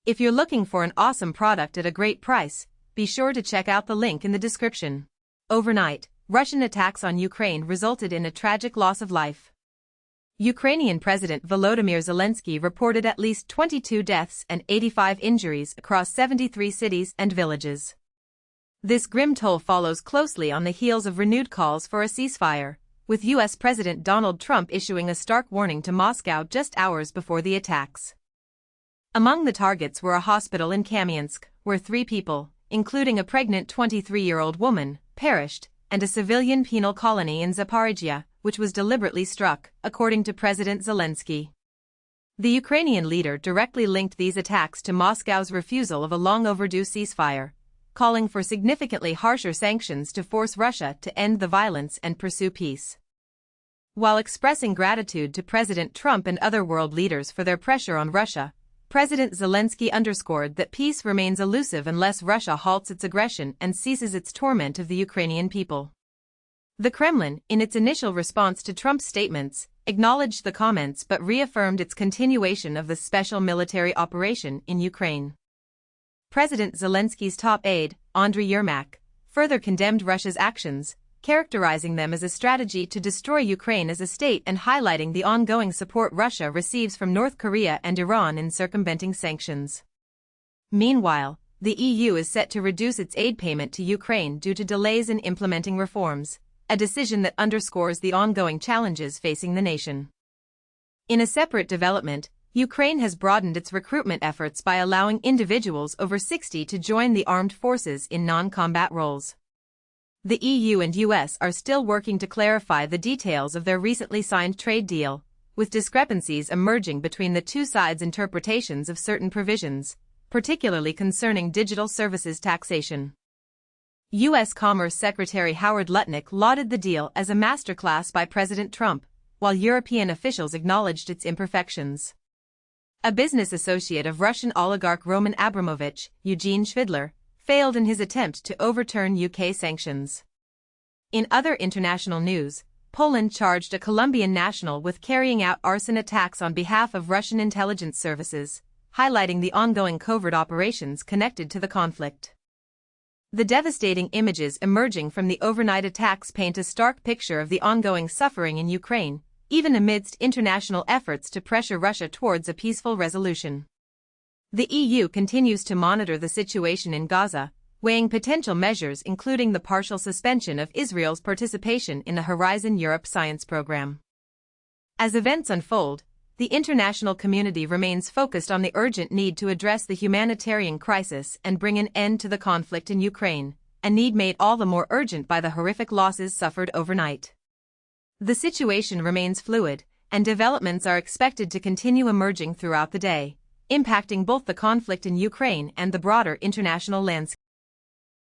If you're looking for an awesome product at a great price, be sure to check out the link in the description. Overnight, Russian attacks on Ukraine resulted in a tragic loss of life. Ukrainian President Volodymyr Zelenskyy reported at least 22 deaths and 85 injuries across 73 cities and villages. This grim toll follows closely on the heels of renewed calls for a ceasefire, with U.S. President Donald Trump issuing a stark warning to Moscow just hours before the attacks. Among the targets were a hospital in Kamiansk, where 3 people, including a pregnant 23-year-old woman, perished, and a civilian penal colony in Zaporizhia, which was deliberately struck, according to President Zelenskyy. The Ukrainian leader directly linked these attacks to Moscow's refusal of a long-overdue ceasefire, calling for significantly harsher sanctions to force Russia to end the violence and pursue peace. While expressing gratitude to President Trump and other world leaders for their pressure on Russia, President Zelenskyy underscored that peace remains elusive unless Russia halts its aggression and ceases its torment of the Ukrainian people. The Kremlin, in its initial response to Trump's statements, acknowledged the comments but reaffirmed its continuation of the special military operation in Ukraine. President Zelenskyy's top aide, Andriy Yermak, further condemned Russia's actions, characterizing them as a strategy to destroy Ukraine as a state and highlighting the ongoing support Russia receives from North Korea and Iran in circumventing sanctions. Meanwhile, the EU is set to reduce its aid payment to Ukraine due to delays in implementing reforms, a decision that underscores the ongoing challenges facing the nation. In a separate development, Ukraine has broadened its recruitment efforts by allowing individuals over 60 to join the armed forces in non-combat roles. The EU and US are still working to clarify the details of their recently signed trade deal, with discrepancies emerging between the two sides' interpretations of certain provisions, particularly concerning digital services taxation. U.S. Commerce Secretary Howard Lutnick lauded the deal as a masterclass by President Trump, while European officials acknowledged its imperfections. A business associate of Russian oligarch Roman Abramovich, Eugene Schvidler, failed in his attempt to overturn UK sanctions. In other international news, Poland charged a Colombian national with carrying out arson attacks on behalf of Russian intelligence services, highlighting the ongoing covert operations connected to the conflict. The devastating images emerging from the overnight attacks paint a stark picture of the ongoing suffering in Ukraine, even amidst international efforts to pressure Russia towards a peaceful resolution. The EU continues to monitor the situation in Gaza, weighing potential measures including the partial suspension of Israel's participation in the Horizon Europe science program. As events unfold, the international community remains focused on the urgent need to address the humanitarian crisis and bring an end to the conflict in Ukraine, a need made all the more urgent by the horrific losses suffered overnight. The situation remains fluid, and developments are expected to continue emerging throughout the day, impacting both the conflict in Ukraine and the broader international landscape.